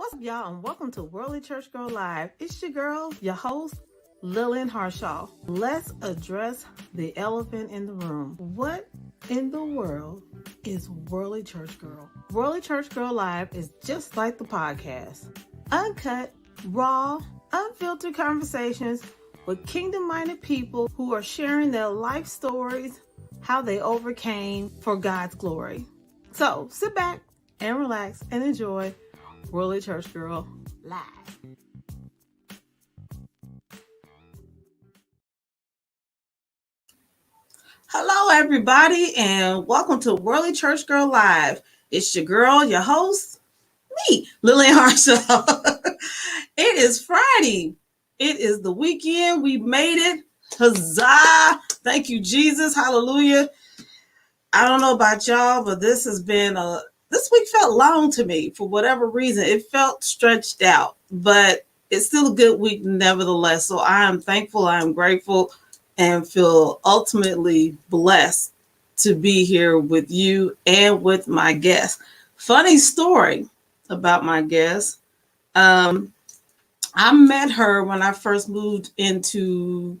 What's up, y'all, and welcome to Worldly Church Girl Live. It's your girl, your host, Lillian Harshaw. Let's address the elephant in the room. What in the world is Worldly Church Girl? Worldly Church Girl Live is just like the podcast. Uncut, raw, unfiltered conversations with kingdom-minded people who are sharing their life stories, how they overcame for God's glory. So sit back and relax and enjoy Worldly Church Girl Live. Hello, everybody, and welcome to Worldly Church Girl Live. It's your girl, your host, me, Lillian Harshaw. It is Friday. It is the weekend. We made it. Huzzah! Thank you, Jesus. Hallelujah. I don't know about y'all, but this week felt long to me for whatever reason. It felt stretched out, but it's still a good week nevertheless. So I am thankful, I am grateful, and feel ultimately blessed to be here with you and with my guest. Funny story about my guest. I met her when I first moved into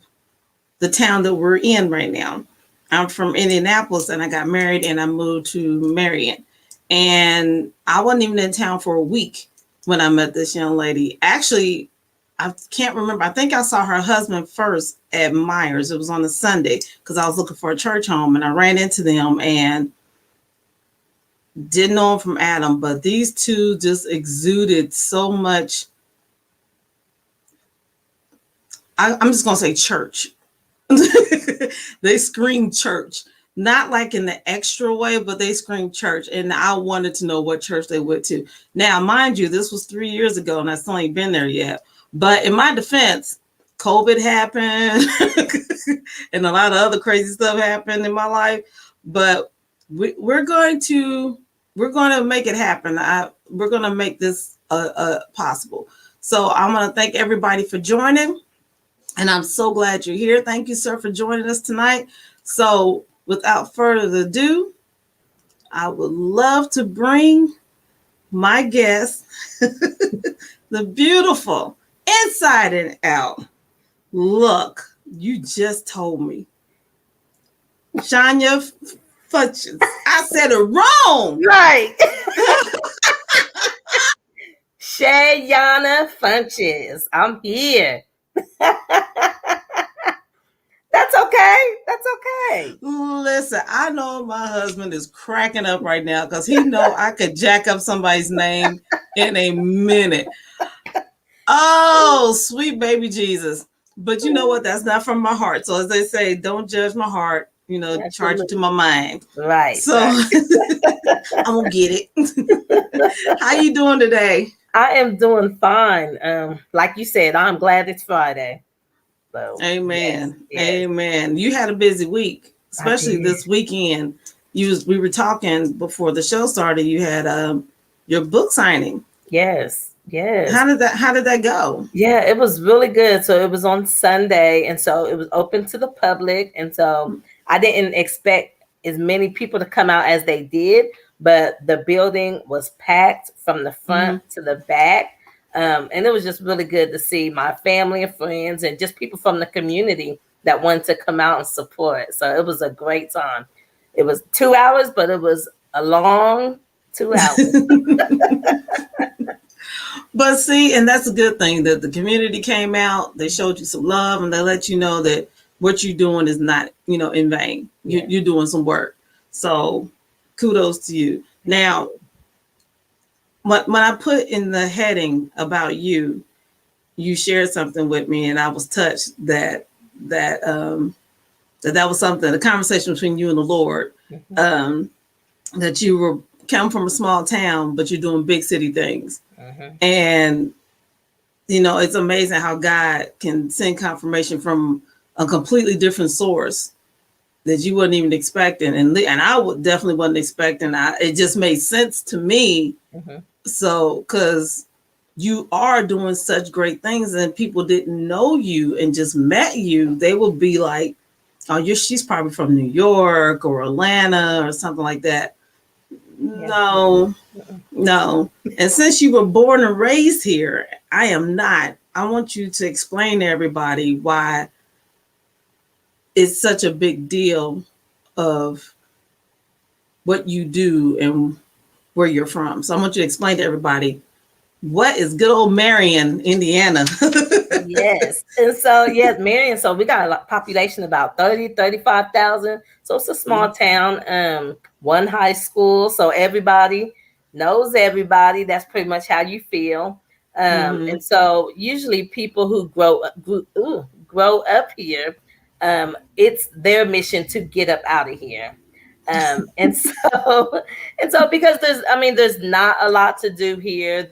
the town that we're in right now. I'm from Indianapolis, and I got married and I moved to Marion. And I wasn't even in town for a week when I met this young lady. Actually, I can't remember. I think I saw her husband first at Myers. It was on a Sunday because I was looking for a church home, and I ran into them and didn't know them from Adam. But these two just exuded so much. I'm just going to say church. They screamed church. Not like in the extra way, but they screamed church. And I wanted to know what church they went to. Now, mind you, this was 3 years ago, and I still ain't been there yet. But in my defense, COVID happened, and a lot of other crazy stuff happened in my life. But we're going to make it happen. We're going to make this possible. So I'm going to thank everybody for joining. And I'm so glad you're here. Thank you, sir, for joining us tonight. So without further ado, I would love to bring my guest, the beautiful inside and out. Look, you just told me. Shayona Funches. I said it wrong. Right. Shayona Funches. I'm here. That's okay. That's okay. Listen, I know my husband is cracking up right now because he know I could jack up somebody's name in a minute. Oh, sweet baby Jesus. But you know what? That's not from my heart. So as they say, don't judge my heart, charge it to my mind. Right. So I'm going to get it. How you doing today? I am doing fine. Like you said, I'm glad it's Friday. So, Amen. Yes. Amen. You had a busy week, especially this weekend. We were talking before the show started. You had your book signing. Yes. How did that go? Yeah, it was really good. So it was on Sunday, and so it was open to the public, and so I didn't expect as many people to come out as they did, but the building was packed from the front to the back. And it was just really good to see my family and friends and just people from the community that wanted to come out and support. So it was a great time. It was 2 hours, but it was a long 2 hours. But see, and that's a good thing that the community came out. They showed you some love, and they let you know that what you're doing is not, in vain. You're doing some work. So kudos to you. Now, when I put in the heading about you shared something with me, and I was touched that was something, a conversation between you and the Lord, that you were come from a small town, but you're doing big city things. And, it's amazing how God can send confirmation from a completely different source that you wasn't even expecting. And I definitely wasn't expecting. It just made sense to me. So, because you are doing such great things and people didn't know you and just met you, they will be like, oh, she's probably from New York or Atlanta or something like that. No, No. And since you were born and raised here, I am not. I want you to explain to everybody why it's such a big deal of what you do and where you're from. So I want you to explain to everybody what is good old Marion, Indiana. Yes. And so, yes, Marion, so we got a population about 35,000. So it's a small town, one high school. So everybody knows everybody. That's pretty much how you feel. Mm-hmm. And so usually people who grow up here, it's their mission to get up out of here. And so and so because there's not a lot to do here.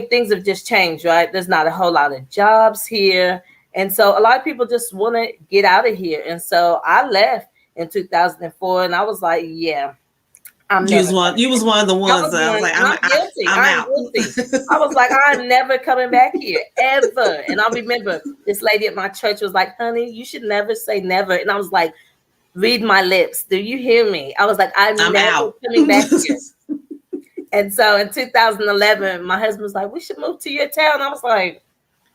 Things have just changed, right? There's not a whole lot of jobs here. And so a lot of people just want to get out of here. And so I left in 2004 and I was like, yeah, I'm You never was one. coming You was back. one of the I ones was that I was one, like, and I'm guilty. I'm I'm out. guilty. I was like, I'm never coming back here ever. And I remember this lady at my church was like, honey, you should never say never. And I was like, read my lips. Do you hear me? I was like, I'm I'm never out. coming back here. And so in 2011, my husband was like, we should move to your town. I was like,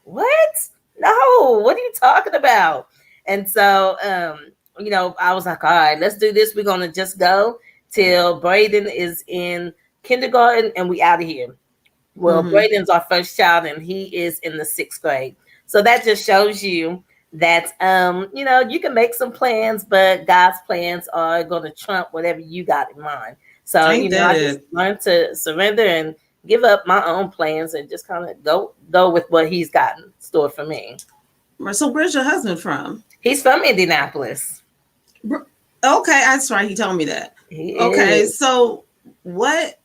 what? No, what are you talking about? And so, I was like, all right, let's do this. We're going to just go till Braden is in kindergarten and we out of here. Well, Mm-hmm. Braden's our first child and he is in the 6th grade. So that just shows you that, you can make some plans, but God's plans are going to trump whatever you got in mind. So, Ain't that I just it? learned to surrender and give up my own plans and just kind of go with what he's got in store for me. So where's your husband from? He's from Indianapolis. Okay, that's right. He told me that. He Okay, is. so what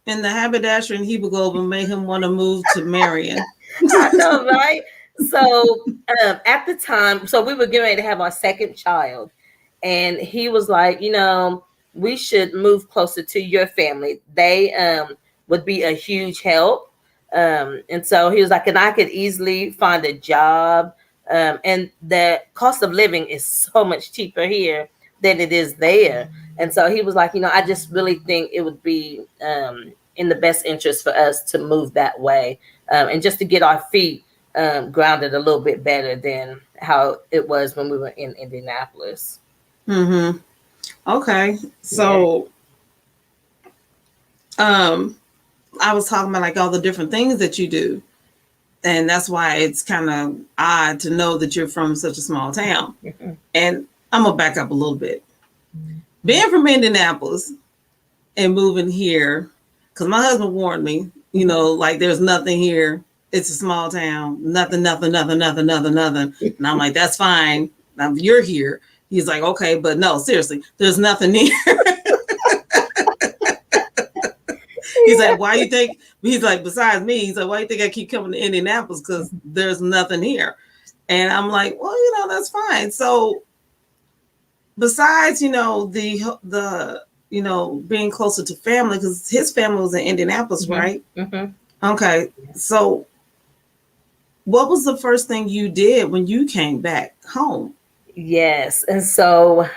in the haberdashery and hemoglobin made him want to move to Marion? I know, right? So at the time, so we were getting ready to have our second child, and he was like, we should move closer to your family. They would be a huge help. And so he was like, and I could easily find a job. And the cost of living is so much cheaper here than it is there. And so he was like, I just really think it would be in the best interest for us to move that way, and just to get our feet grounded a little bit better than how it was when we were in Indianapolis. Mm-hmm. Okay, so I was talking about like all the different things that you do, and that's why it's kind of odd to know that you're from such a small town. And I'm gonna back up a little bit. Being from Indianapolis and moving here, because my husband warned me, like there's nothing here. It's a small town, nothing. And I'm like, that's fine. Now you're here. He's like, okay, but no, seriously, there's nothing here. He's like, why you think? He's like, besides me, he's like, why you think I keep coming to Indianapolis? Because there's nothing here. And I'm like, well, that's fine. So besides, the being closer to family, because his family was in Indianapolis, Mm-hmm. right? Mm-hmm. Okay. So what was the first thing you did when you came back home? Yes. And so,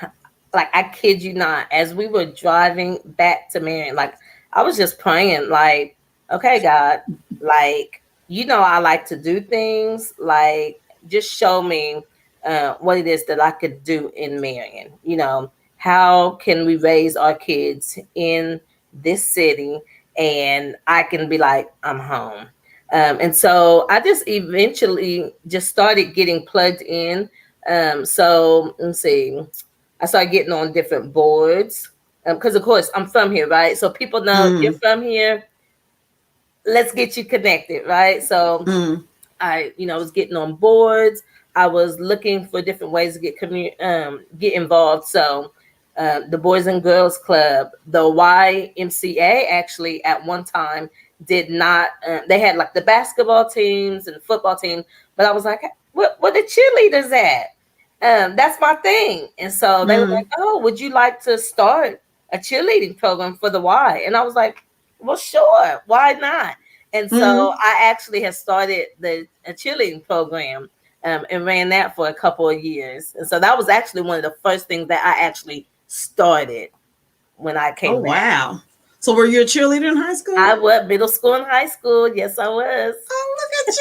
like, I kid you not, as we were driving back to Marion, like, I was just praying, like, okay, God, like, I like to do things, like, just show me what it is that I could do in Marion. How can we raise our kids in this city and I can be like, I'm home. And so I just eventually just started getting plugged in. So let's see, I started getting on different boards because, of course, I'm from here, right? So people know you're from here. Let's get you connected, right? So I, was getting on boards. I was looking for different ways to get involved. So the Boys and Girls Club, the YMCA, actually at one time did not. They had like the basketball teams and football teams, but I was like, where the cheerleaders at? That's my thing. And so they were like, oh, would you like to start a cheerleading program for the Y? And I was like, well, sure, why not? And so I actually had started a cheerleading program and ran that for a couple of years. And so that was actually one of the first things that I actually started when I came back. Wow. So were you a cheerleader in high school? I was middle school and high school. Yes, I was. Oh, look at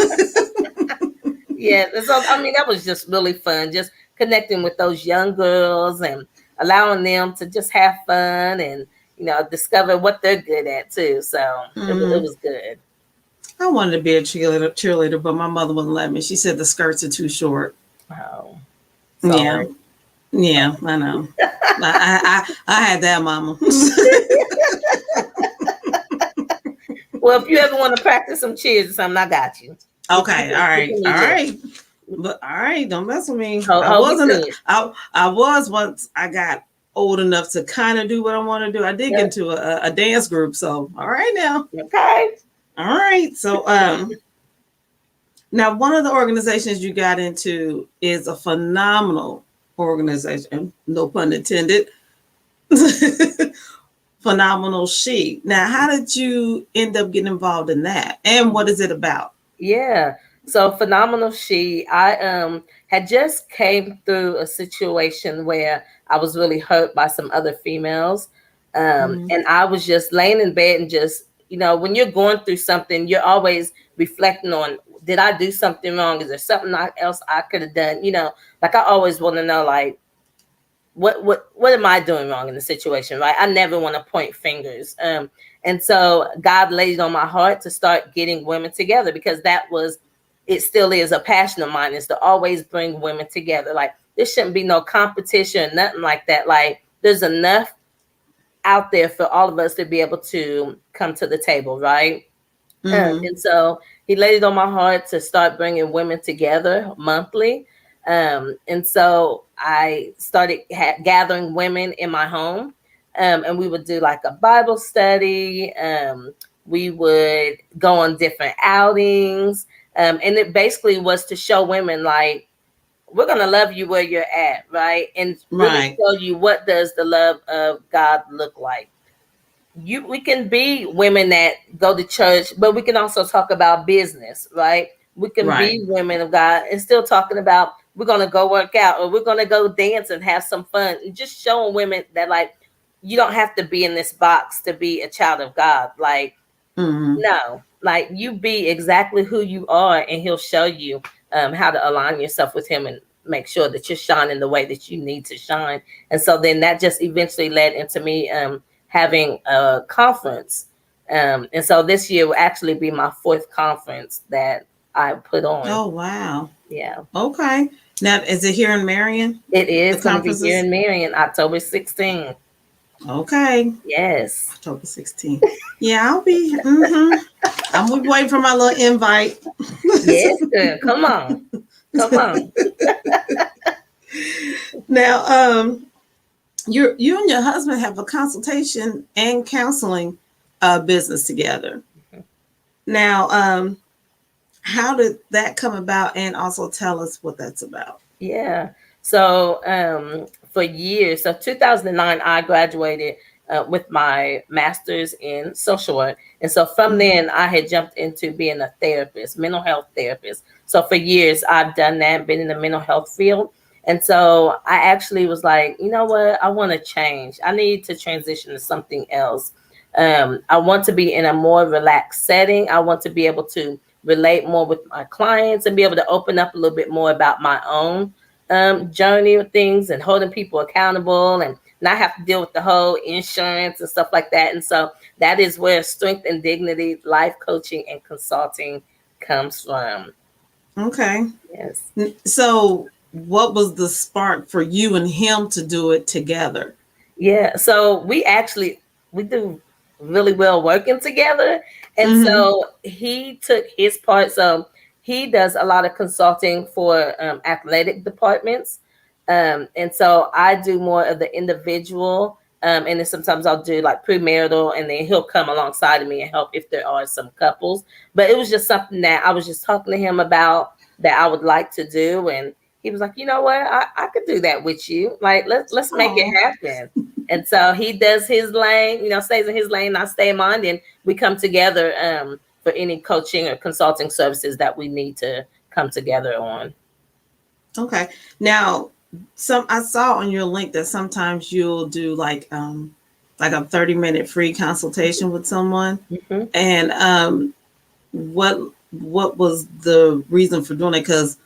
you. Yeah, and so I mean that was just really fun, just connecting with those young girls and allowing them to just have fun and discover what they're good at too. So it Mhm. was good. I wanted to be a cheerleader, but my mother wouldn't let me. She said the skirts are too short. Oh, Yeah, sorry. yeah, I know. I had that, mama. Well, if you ever want to practice some cheers or something, I got you. Okay, We can all meet up. right. But all right, don't mess with me. I Hold me to wasn't. it. I was once I got old enough to kind of do what I want to do. I did get Yep. into a dance group. So all right now. Okay. All right. So now one of the organizations you got into is a phenomenal organization. No pun intended. Phenomenal She. Now, how did you end up getting involved in that? And what is it about? Yeah. So phenomenal she. I had just came through a situation where I was really hurt by some other females. Mm-hmm. And I was just laying in bed and just, when you're going through something, you're always reflecting on, did I do something wrong? Is there something else I could have done? Like I always want to know, like, what am I doing wrong in the situation, right? I never want to point fingers. And so God laid it on my heart to start getting women together, because it still is a passion of mine, is to always bring women together. Like there shouldn't be no competition, nothing like that. Like there's enough out there for all of us to be able to come to the table, right? Mm-hmm. And so he laid it on my heart to start bringing women together monthly. And so I started gathering women in my home, and we would do like a Bible study. We would go on different outings. And it basically was to show women, like, we're going to love you where you're at, right? And really Right. show you, what does the love of God look like. We can be women that go to church, but we can also talk about business, right? We can Right. be women of God and still talking about, we're gonna go work out, or we're gonna go dance and have some fun. And just showing women that, like, you don't have to be in this box to be a child of God. Like, Mm-hmm. no, like you be exactly who you are, and He'll show you how to align yourself with Him and make sure that you're shining the way that you need to shine. And so then that just eventually led into me having a conference. And so this year will actually be my fourth conference that I put on. Oh, wow. Yeah. Okay. Now, is it here in Marion? It The is going to be here conferences? in Marion, October 16th. Okay. Yes. October 16th. Yeah, I'll be. Mm-hmm. I'm waiting for my little invite. Yes, girl. Come on. Come on. Now, you and your husband have a consultation and counseling business together. Now, how did that come about? And also tell us what that's about. Yeah. So for years, so 2009, I graduated with my master's in social work. And so from Mm-hmm. then, I had jumped into being a therapist, mental health therapist. So for years, I've done that, been in the mental health field. And so I actually was like, you know what? I want to change. I need to transition to something else. I want to be in a more relaxed setting. I want to be able to relate more with my clients and be able to open up a little bit more about my own journey with things and holding people accountable and not have to deal with the whole insurance and stuff like that. And so that is where Strength and Dignity life coaching and consulting comes from. Okay. Yes. So, what was the spark for you and him to do it together? Yeah. So we do really well working together. And Mm-hmm. so he took his part. So he does a lot of consulting for athletic departments. And so I do more of the individual. And then sometimes I'll do like premarital, and then he'll come alongside of me and help if there are some couples. But it was just something that I was just talking to him about that I would like to do. And he was like, you know what, I could do that with you. Like, let's make it Oh, happen. And so he does his lane, stays in his lane, I stay in mine, and we come together for any coaching or consulting services that we need to come together on. okay. Now, I saw on your link that sometimes you'll do like like a 30-minute free consultation with someone. Mm-hmm. And what what was the reason for doing it? Because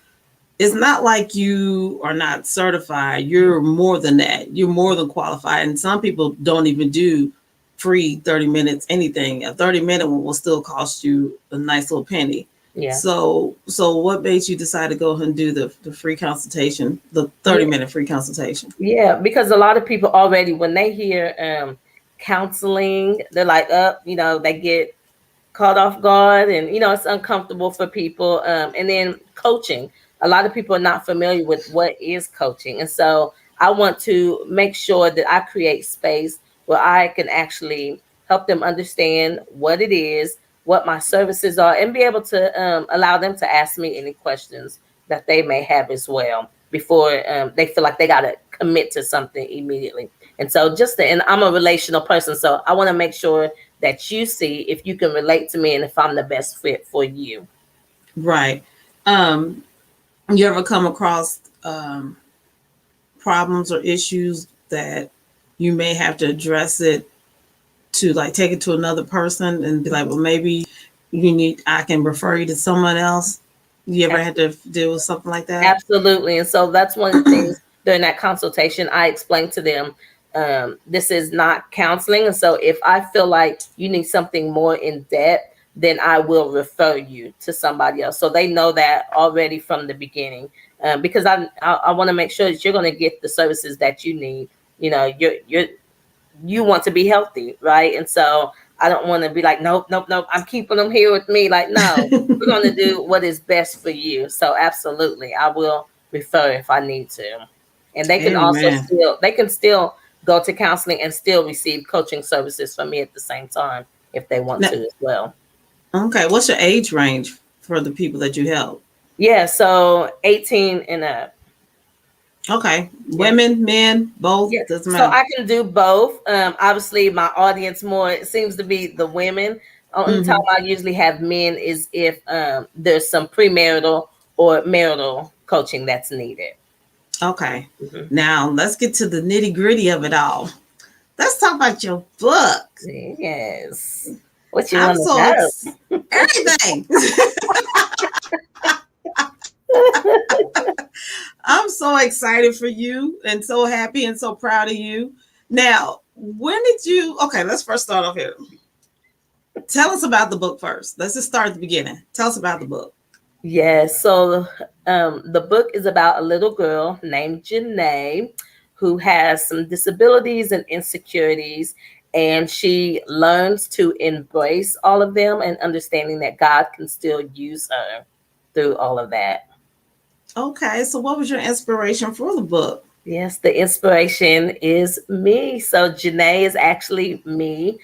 it's not like you are not certified. You're more than that. You're more than qualified. And some people don't even do free 30 minutes anything. A 30-minute one will still cost you a nice little penny. Yeah. So what made you decide to go ahead and do the free consultation, the 30-minute free consultation? Yeah, because a lot of people already, when they hear counseling, they're like, up, they get caught off guard, and it's uncomfortable for people. And then coaching, a lot of people are not familiar with what is coaching, and so I want to make sure that I create space where I can actually help them understand what it is, what my services are, and be able to allow them to ask me any questions that they may have as well before they feel like they got to commit to something immediately. And so and I'm a relational person, so I want to make sure that you see if you can relate to me and if I'm the best fit for you. Right. Um, you ever come across problems or issues that you may have to address it to like take it to another person and be like, well, maybe I can refer you to someone else. You ever had to deal with something like that? Absolutely. And so that's one of the things during that consultation I explained to them. This is not counseling. And so if I feel like you need something more in depth, then I will refer you to somebody else. So they know that already from the beginning. Because I want to make sure that you're going to get the services that you need. You want to be healthy, right? And so I don't want to be like, nope, nope, nope, I'm keeping them here with me. Like, no, we're going to do what is best for you. So absolutely, I will refer if I need to. And they can also Amen. still go to counseling and still receive coaching services from me at the same time if they want Now, to as well. okay, what's your age range for the people that you help? Yeah, so 18 and up. Okay, Yeah. women, men, both, Yeah, doesn't so matter. I can do both. Obviously, my audience more it seems to be the women. Only time Hmm. I usually have men is if there's some premarital or marital coaching that's needed. Okay, Mhm. now let's get to the nitty gritty of it all. Let's talk about your book. Yes. What you I'm want to so everything. know? I'm so excited for you and so happy and so proud of you. Now, when did you? Okay, let's first start off here. Tell us about the book first. Let's just start at the beginning. Tell us about the book. Yes. So the book is about a little girl named Janae who has some disabilities and insecurities, and she learns to embrace all of them and understanding that God can still use her through all of that. Okay, so what was your inspiration for the book? Yes, the inspiration is me. So Janae is actually me,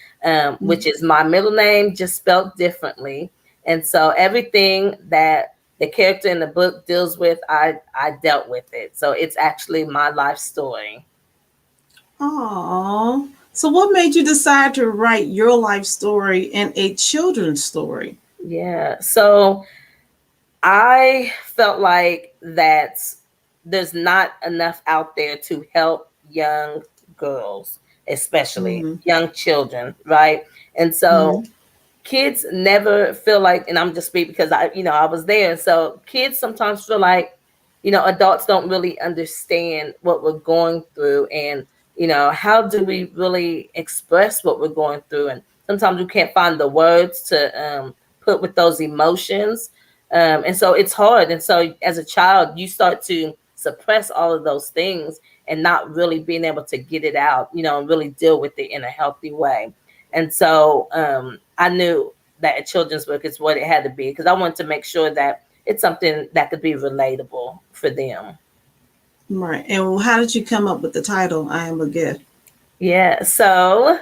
which is my middle name, just spelled differently. And so everything that the character in the book deals with, I dealt with it. So it's actually my life story. Oh, so what made you decide to write your life story in a children's story? Yeah. So I felt like that there's not enough out there to help young girls, especially Mm-hmm. young children, right? And so Mm-hmm. kids never feel like, and I'm just speaking because I was there. And so kids sometimes feel like, adults don't really understand what we're going through, and how do we really express what we're going through? And sometimes we can't find the words to put with those emotions, and so it's hard. And so as a child, you start to suppress all of those things and not really being able to get it out, and really deal with it in a healthy way. And so I knew that a children's book is what it had to be because I wanted to make sure that it's something that could be relatable for them. Right. And how did you come up with the title, I Am a Gift? Yeah. So,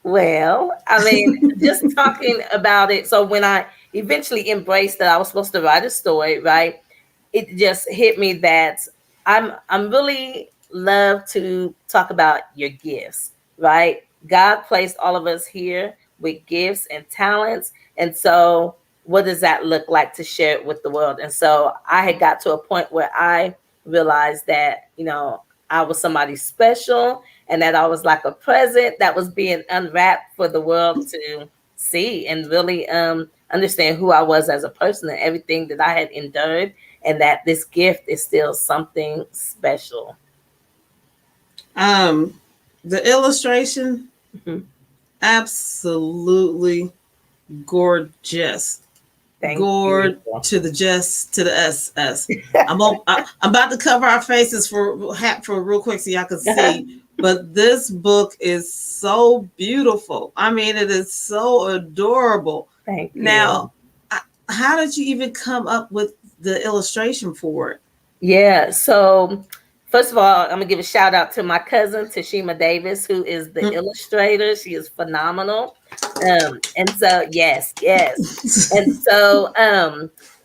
well, I mean, just talking about it. So when I eventually embraced that I was supposed to write a story, right? It just hit me that I'm really love to talk about your gifts, right? God placed all of us here with gifts and talents, and so what does that look like to share it with the world? And so I had got to a point where I realized that I was somebody special, and that I was like a present that was being unwrapped for the world to see and really understand who I was as a person and everything that I had endured, and that this gift is still something special. The illustration, Mhm. absolutely gorgeous. Thank Gourd you. to the just to the us. I'm about to cover our faces for real quick so y'all can see. But this book is so beautiful. I mean, it is so adorable. Thank you. Now, how did you even come up with the illustration for it? Yeah. So, first of all, I'm gonna give a shout out to my cousin Tashima Davis, who is the illustrator. She is phenomenal. And so, yes, yes. And so,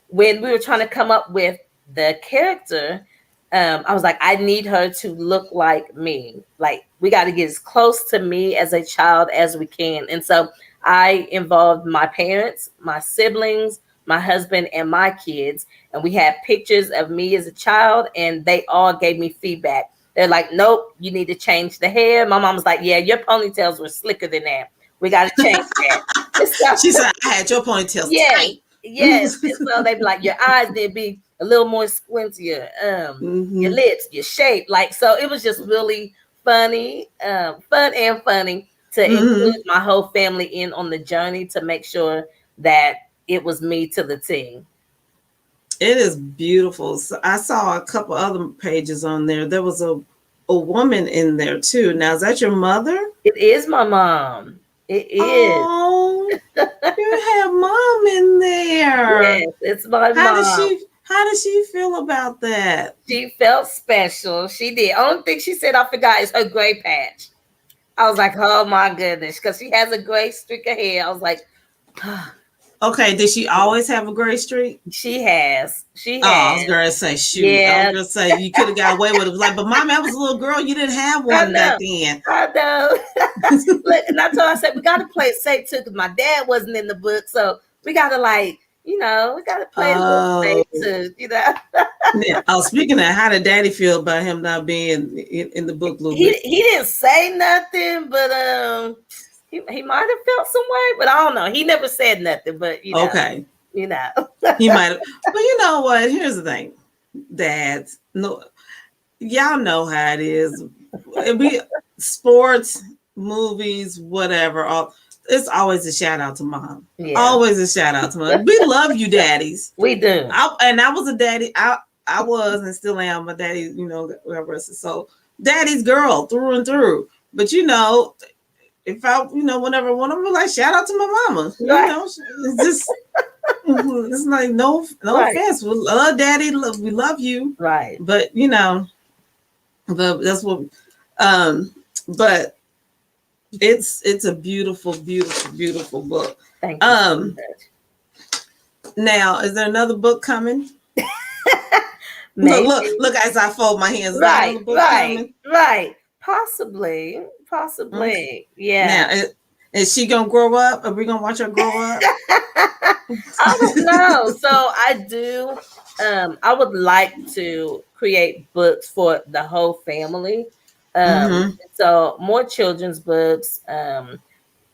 when we were trying to come up with the character, I was like, I need her to look like me. Like, we got to get as close to me as a child as we can. And so, I involved my parents, my siblings, my husband, and my kids, and we had pictures of me as a child, and they all gave me feedback. They're like, nope, you need to change the hair. My mom was like, yeah, your ponytails were slicker than that. We got to change that. So, She said, I had your ponytails yes, tight. yes. And so they'd be like, your eyes did be a little more squintier. Your Mm-hmm. lips, your shape. Like, so it was just really funny, fun and funny to include Mm-hmm. my whole family in on the journey to make sure that it was me to the T. It is beautiful. So I saw a couple other pages on there. There was a woman in there too. Now, is that your mother? It is my mom. It is. Oh, you have mom in there. Yes, it's my How did mom. she feel about that? She felt special. She did. Only thing she said I forgot is her gray patch. I was like, oh my goodness, because she has a gray streak of hair. I was like, Okay, did she always have a gray streak? she has. She Oh, I was has. gonna say, shoot. I was Yeah, gonna say you could have got away with it. Like, but mommy, I was a little girl. You didn't have I one back know. then. I know. Look, and I told her, I said, we got to play it safe too, because my dad wasn't in the book. So we got to, like, we got to play it a little Oh, safe too. yeah. Oh, speaking of, how did Daddy feel about him not being in the book a little bit? He didn't say nothing, but he might have felt some way, but I don't know. He never said nothing, but Okay, you know. he might have. But you know what? Here's the thing, dads. No, y'all know how it is. We sports, movies, whatever. It's always a shout out to mom. Yeah, Always a shout out to mom. We love you, daddies. we do. I was a daddy. I was and still am a daddy. Whatever. So daddy's girl through and through. But if I, whenever one of them, like, shout out to my mama. Right. It's just, it's like no Right. offense. We love daddy. We love you. Right. But that's what. But it's a beautiful, beautiful, beautiful book. Thank you so much. Now, is there another book coming? Maybe. Look! As I fold my hands. Right. Book Right. coming? Right. Possibly. Okay. Yeah. Now, is she gonna grow up? Are we gonna watch her grow up? I don't know. So I do. I would like to create books for the whole family. Mm-hmm. So more children's books,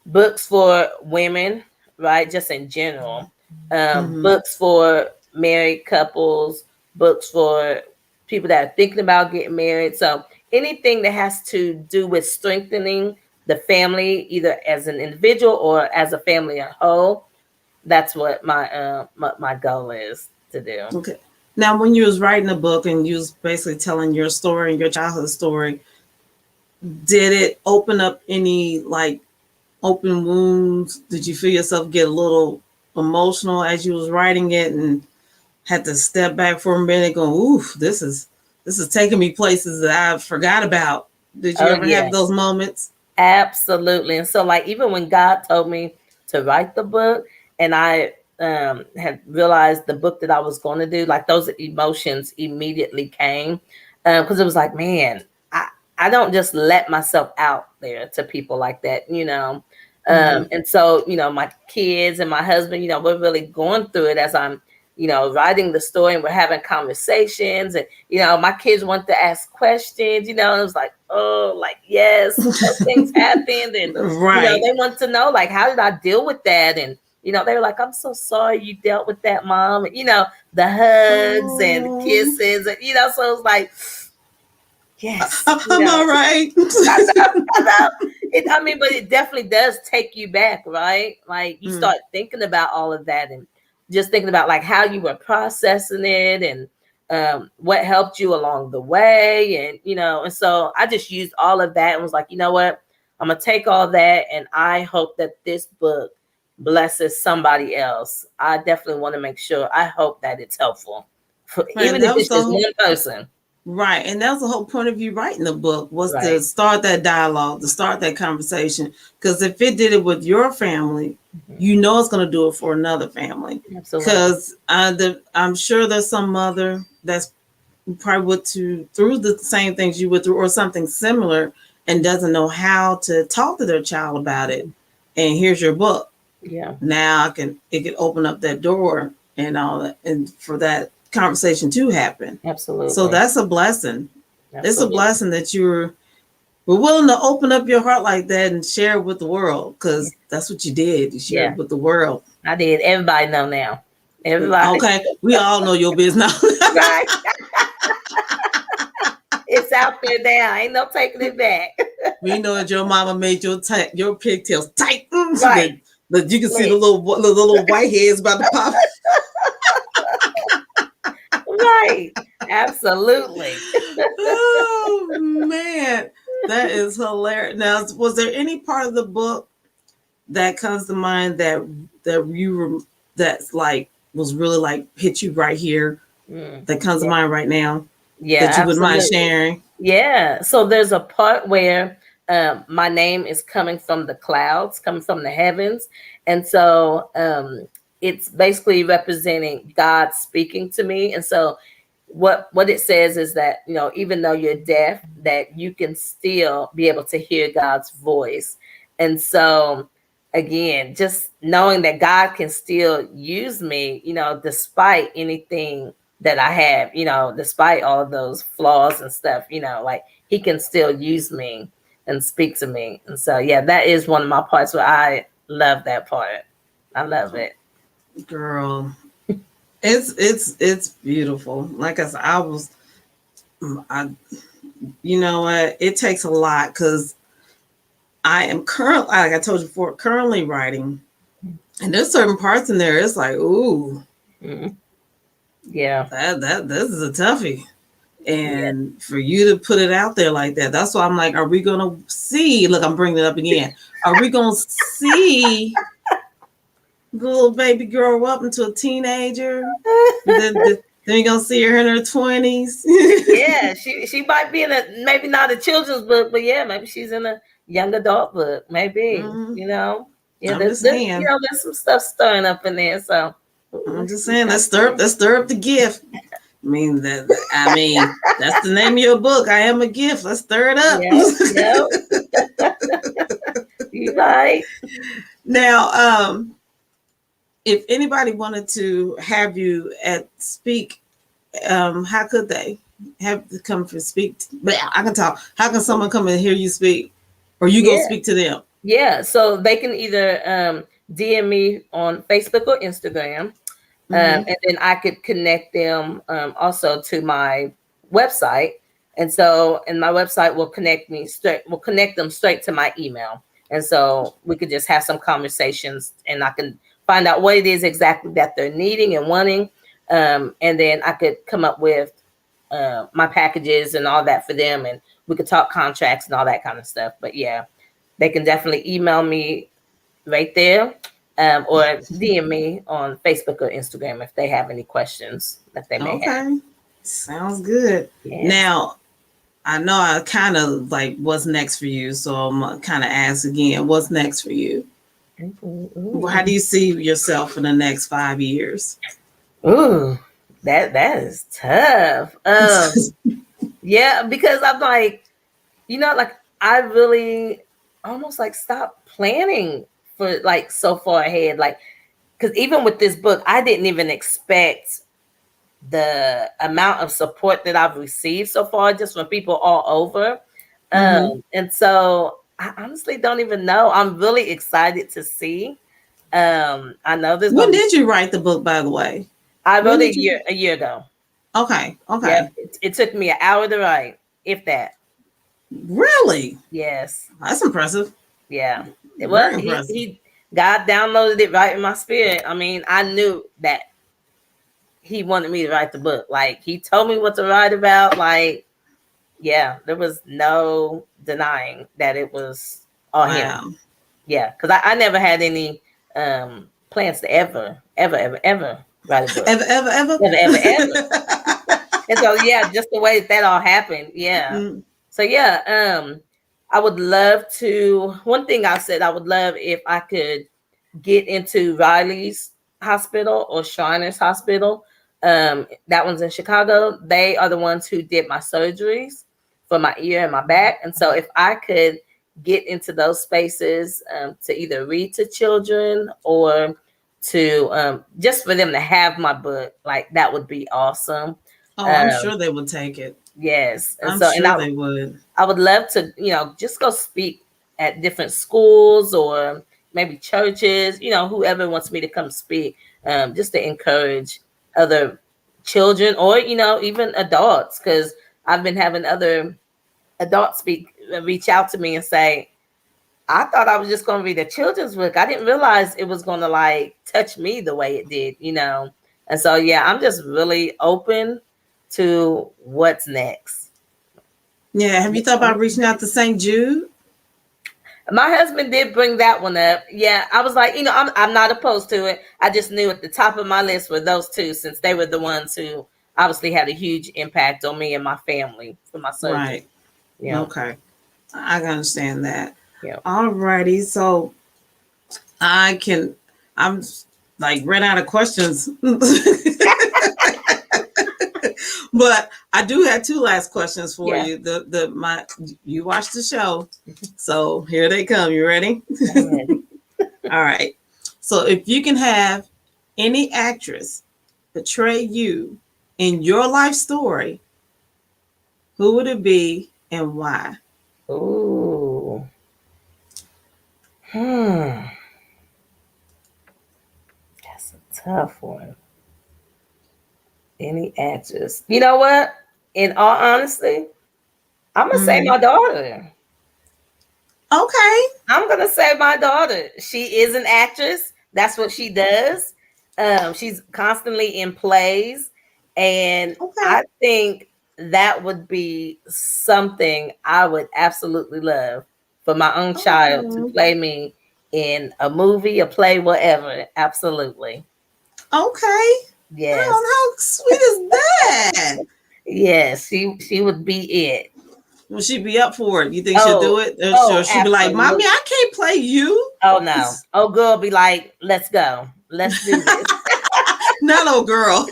books for women, right? Just in general, Mm-hmm. books for married couples, books for people that are thinking about getting married. So anything that has to do with strengthening the family, either as an individual or as a family as a whole. That's what my goal is to do. Okay. Now, when you was writing a book and you was basically telling your story, your childhood story, did it open up any, like, open wounds? Did you feel yourself get a little emotional as you was writing it and had to step back for a minute, going, "Oof, this is taking me places that I forgot about"? Did you Oh ever yeah, have those moments? absolutely. And so, like, even when God told me to write the book, and I had realized the book that I was going to do, like, those emotions immediately came, because it was like, man, I don't just let myself out there to people like that. Mm-hmm. And so, my kids and my husband, we're really going through it as I'm, writing the story, and we're having conversations, and my kids want to ask questions, and it was like, oh, like, yes, those things happened, and Right. they want to know, like, how did I deal with that? And they were like, I'm so sorry you dealt with that, Mom. And, the hugs and the Oh, kisses, and so it's like, yes, I'm all right. I know. But it definitely does take you back, right? Like, you Mm. start thinking about all of that, and just thinking about like how you were processing it, and what helped you along the way, and so I just used all of that and was like, you know what, I'm gonna take all that, and I hope that this book blesses somebody else. I definitely want to make sure. I hope that it's helpful, And even if that was it's the just whole, one person. right. And that was the whole point of you writing the book, was to Right. start that dialogue, to start that conversation. Because if it did it with your family, Mhm. it's going to do it for another family. Absolutely. Because I'm sure there's some mother that's probably went through the same things you went through, or something similar, and doesn't know how to talk to their child about it. And here's your book. Yeah. Now it can open up that door and all that, and for that conversation to happen. So Absolutely. that's a blessing. It's a Absolutely. blessing that were willing to open up your heart like that and share it with the world, because that's what you did. You shared Yeah. it with the world. I did. Everybody know now. Everybody. Okay, we all know your business. Right. It's out there now. Ain't no taking it back. We know that your mama made your pigtails tight, so Right. that you can see the Slick. little white hairs about to pop. Right. Absolutely. Oh man, that is hilarious. Now, was there any part of the book that comes to mind that you were that's like was really like hit you right here, that comes to Yeah. mind right now, Yeah, that you wouldn't mind absolutely. sharing? Yeah. So there's a part where my name is coming from the clouds, coming from the heavens. And so it's basically representing God speaking to me. And so what it says is that, even though you're deaf, that you can still be able to hear God's voice. And so again, just knowing that God can still use me, despite anything that I have, despite all of those flaws and stuff, like he can still use me and speak to me. And so, yeah, that is one of my parts where I love that part. I love it. Girl, it's beautiful. Like I said, I you know what? It takes a lot, because I am currently, like I told you before, currently writing, and there's certain parts in there. It's like, ooh, Mhm. Yeah. that this is a toughie. Yeah. And for you to put it out there like that, that's why I'm like, are we gonna see? Look, I'm bringing it up again. Are we gonna see the little baby grow up into a teenager? Then you're gonna see her in her 20s. Yeah, she might be in maybe not a children's book, but yeah, maybe she's in a young adult book. Maybe, Mhm. Yeah, I'm just saying. there's some stuff stirring up in there. So I'm just we saying. shall see. Let's stir up the gift. I mean, that's the name of your book. I am a gift. Let's stir it up. Yep, yep. You right. Now, if anybody wanted to have you at speak, how could they have to come for speak? But I can talk. How can someone come and hear you speak, or you go Yeah, speak to them? yeah. So they can either DM me on Facebook or Instagram. Mm-hmm. And then I could connect them also to my website. And so, and my website will connect them straight to my email. And so we could just have some conversations, and I can find out what it is exactly that they're needing and wanting. And then I could come up with my packages and all that for them. And we could talk contracts and all that kind of stuff. But yeah, they can definitely email me right there, or DM me on Facebook or Instagram if they have any questions that they may have. Okay, sounds good. Yes. Now, I know I kind of like what's next for you, so I'm gonna kind of ask again, what's next for you? How do you see yourself in the next 5 years? Ooh, that is tough. Yeah, because I'm like, like I really almost like stopped planning for like so far ahead. Like because even with this book, I didn't even expect the amount of support that I've received so far, just from people all over. And so I honestly don't even know. I'm really excited to see. I know there's When gonna be. did you write the book, by the way? I When wrote did you? a year ago. Okay. Yep, Okay. it took me an hour to write, if that. Really? Yes, That's impressive. yeah. Well, Very impressive. he God downloaded it right in my spirit. I mean, I knew that he wanted me to write the book. Like, he told me what to write about. Like, yeah, there was no denying that it was all him. Wow. Yeah, because I never had any plans to ever write a book. Ever. Ever. And so yeah, just the way that all happened. Yeah. Mm. So yeah, I would love to. One thing I said, I would love if I could get into Riley's hospital or Shriners Hospital. That one's in Chicago. They are the ones who did my surgeries for my ear and my back. And so if I could get into those spaces, to either read to children or to just for them to have my book, like, that would be awesome. Oh, I'm sure they would take it. Yes. And I'm so, and sure they would. I would love to, just go speak at different schools or maybe churches, whoever wants me to come speak, just to encourage other children or, even adults. Because I've been having other adults reach out to me and say, I thought I was just going to read a children's book. I didn't realize it was going to like touch me the way it did. And so, yeah, I'm just really open to what's next. Yeah. Have you thought about reaching out to St. Jude? My husband did bring that one up. Yeah, I was like, I'm not opposed to it. I just knew at the top of my list were those two, since they were the ones who obviously had a huge impact on me and my family for my surgery. Right. Yeah. Okay. I can understand that. Yeah. Alrighty. So I'm like ran out of questions. But I do have two last questions for you. You watched the show, so here they come. You ready? I'm ready. All right. So if you can have any actress portray you in your life story, who would it be and why? Ooh. That's a tough one. Any actress? You know what? In all honesty, I'm gonna say my daughter. Okay. I'm gonna say my daughter. She is an actress. That's what she does. She's constantly in plays, and I think that would be something I would absolutely love for my own child to play me in a movie, a play, whatever. Absolutely. Okay. Yes. Oh, how sweet is that? Yes, she would be it. Will she be up for it? You think she'll do it? Or she'll be like, Mommy, I can't play you. Oh no. Oh, girl be like, let's go. Let's do this. Not old girl.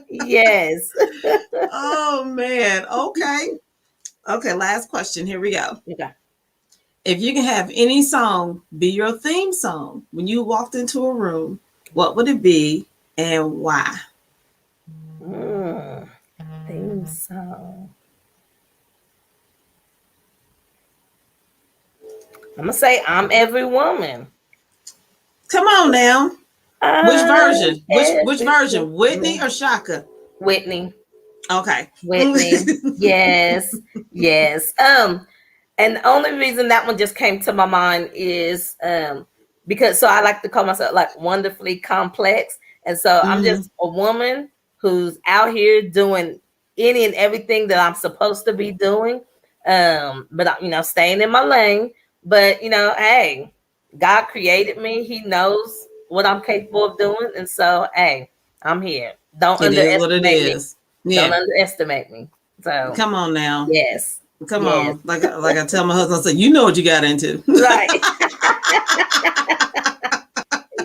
Yes. Oh man. Okay, last question. Here we go. Okay. If you can have any song be your theme song when you walked into a room, what would it be and why? Theme song. I'm gonna say I'm Every Woman. Come on now. Which version? Which version? Whitney or Shaka? Whitney. Okay. Whitney. Yes. Yes. And the only reason that one just came to my mind is because I like to call myself like wonderfully complex. And so I'm just a woman who's out here doing any and everything that I'm supposed to be doing. But staying in my lane. But hey, God created me. He knows what I'm capable of doing. And so, hey, I'm here. Don't underestimate me. Yeah. Don't underestimate me. So come on now. Yes. Come on. Like I tell my husband, I say, you know what you got into. Right.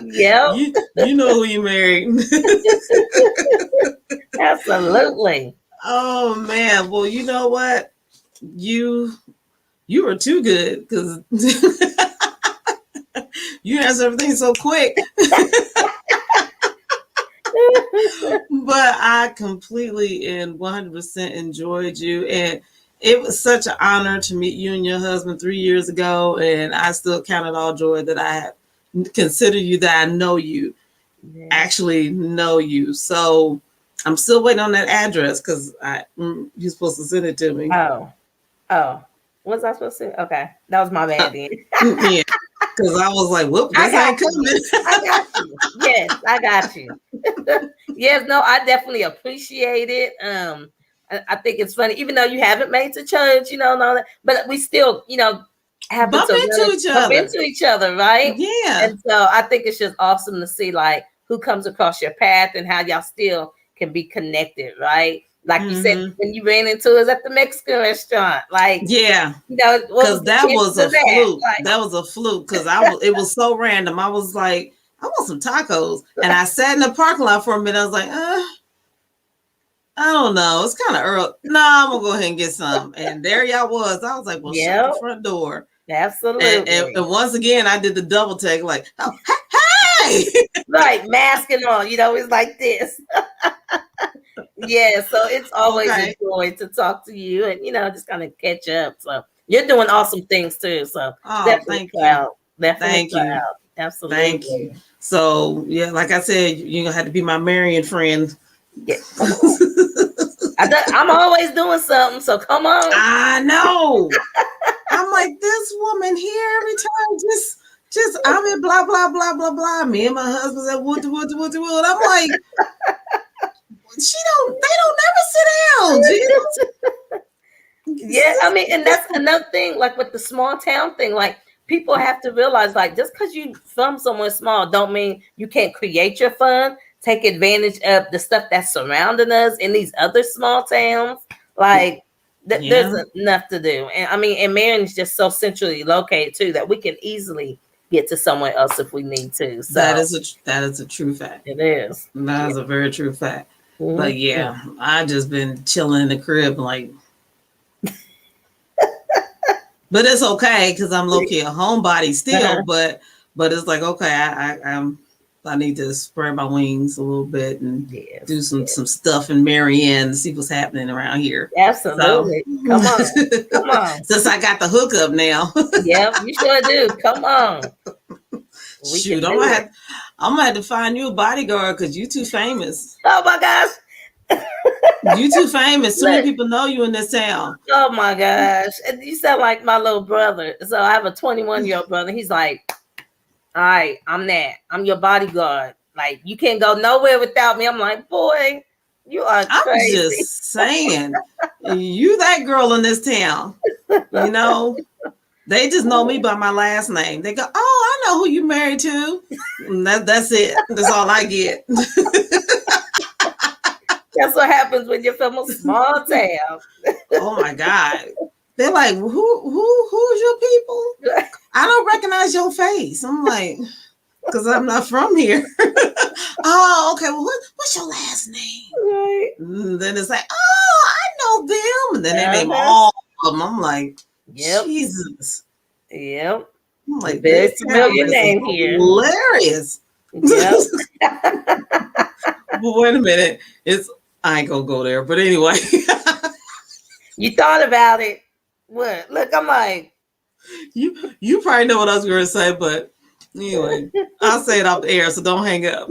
Yep. You know who you married. Absolutely. Oh man. Well, you know what? You were too good You answer everything so quick. But I completely and 100% enjoyed you. And it was such an honor to meet you and your husband 3 years ago. And I still count it all joy that I have consider you, that I know you, actually know you. So I'm still waiting on that address because you're supposed to send it to me. Oh. What was I supposed to say? Okay. That was my bad then. Yeah. Because I was like, whoop, this ain't coming. I got you. Yes, I got you. Yes, no, I definitely appreciate it. I think it's funny, even though you haven't made to church, and all that, but we still, happen Bump to into each other, right? Yeah. And so I think it's just awesome to see like who comes across your path and how y'all still can be connected, right? Like you said, when you ran into us at the Mexican restaurant, like because that was a fluke. That was a fluke because it was so random. I was like, I want some tacos, and I sat in the parking lot for a minute. I was like, I don't know, it's kind of early. No, I'm gonna go ahead and get some. And there y'all was. I was like, well, shut the front door. Absolutely. And once again, I did the double take, like, oh, hey, right, masking on. It's like this. Yeah, so it's always a joy to talk to you and just kind of catch up. So you're doing awesome things too. So definitely proud. Definitely proud. Absolutely. Thank you. So yeah, like I said, you're gonna have to be my Marion friend. Yeah. I'm always doing something, so come on. I know. I'm like, this woman here every time, just I'm in blah blah blah blah blah. Me and my husband's at wood. I'm like, they don't never sit down. Yeah, I mean, and that's another thing, like with the small town thing, like people have to realize, like, just because you from somewhere small don't mean you can't create your fun, take advantage of the stuff that's surrounding us in these other small towns. Like there's enough to do. And I mean, and Marion is just so centrally located too that we can easily get to somewhere else if we need to. So that is a true fact. It is. That is a very true fact. Mm-hmm. But yeah, I just been chilling in the crib like. But it's okay because I'm low-key a homebody still. But it's like, okay, I need to spread my wings a little bit and do some stuff in Marianne to see what's happening around here. Absolutely. So, come on. Since I got the hookup now. Yep, you sure do. Come on. Shoot, I'm gonna have to find you a bodyguard because you too famous. Oh my gosh. You too famous. Too many people know you in this town. Oh my gosh. You sound like my little brother. So I have a 21-year-old brother. He's like, all right, I'm that. I'm your bodyguard. Like, you can't go nowhere without me. I'm like, boy, you are crazy. I'm just saying, you that girl in this town. They just know me by my last name. They go, oh, I know who you married to. And that's it. That's all I get. That's what happens when you're from a small town. Oh my God. They're like, who's your people? I don't recognize your face. I'm like, because I'm not from here. Oh, okay. Well, what's your last name? Right. And then it's like, oh, I know them. And then they name all of them. I'm like, Jesus. Yep. I'm like, very familiar name here. Hilarious. Yep. But wait a minute. I ain't gonna go there. But anyway. You thought about it. What? Look, I'm like. You probably know what I was going to say, but anyway, I'll say it off the air, so don't hang up.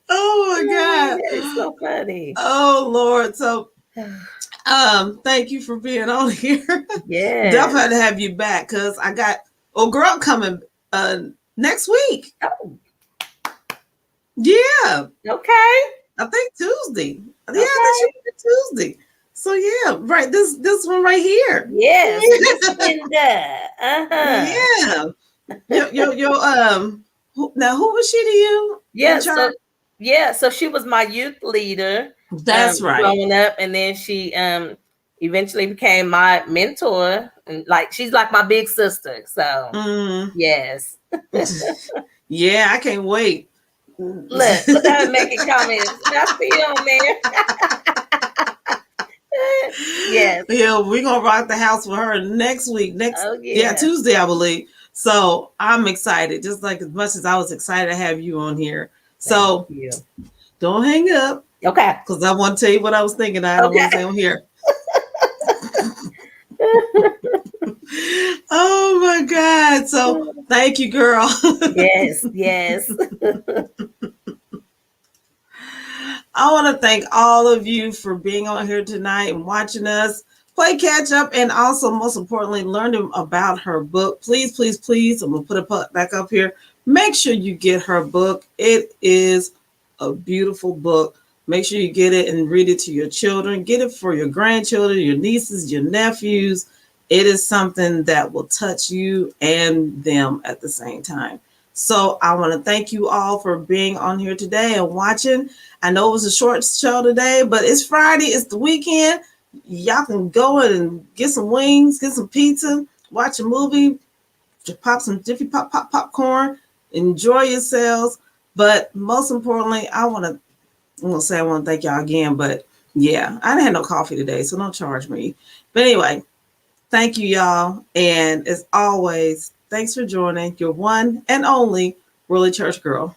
Oh my God. It's so funny. Oh Lord. So thank you for being on here. Yeah. Definitely have you back because I got girl coming next week. Oh. Yeah. Okay. I think Tuesday. Okay. Yeah, that should be Tuesday. So yeah, right. This one right here. Yes. Uh-huh. Yeah. Yo. Now who was she to you? Yeah. So she was my youth leader. That's right. Growing up, and then she eventually became my mentor, and like she's like my big sister. So yes. Yeah, I can't wait. Look at her making comments. I see you on there. Yes. Yeah, we're gonna rock the house with her next week. Oh yeah. Tuesday, I believe. So I'm excited, just like as much as I was excited to have you on here. Thank So you. don't hang up Okay. because I want to tell you what I was thinking. I don't want to Okay. say on here. Oh my God. So thank you, girl. Yes. Yes. I want to thank all of you for being on here tonight and watching us play catch up and also, most importantly, learning about her book. Please, please, please, I'm going to put it back up here. Make sure you get her book. It is a beautiful book. Make sure you get it and read it to your children. Get it for your grandchildren, your nieces, your nephews. It is something that will touch you and them at the same time. So I want to thank you all for being on here today and watching. I know it was a short show today, but it's Friday. It's the weekend. Y'all can go and get some wings, get some pizza, watch a movie, pop some Jiffy popcorn, enjoy yourselves. But most importantly, I'm gonna thank y'all again. But yeah, I didn't have no coffee today, so don't charge me. But anyway, thank you, y'all. And as always, thanks for joining your one and only Worldly Church Girl.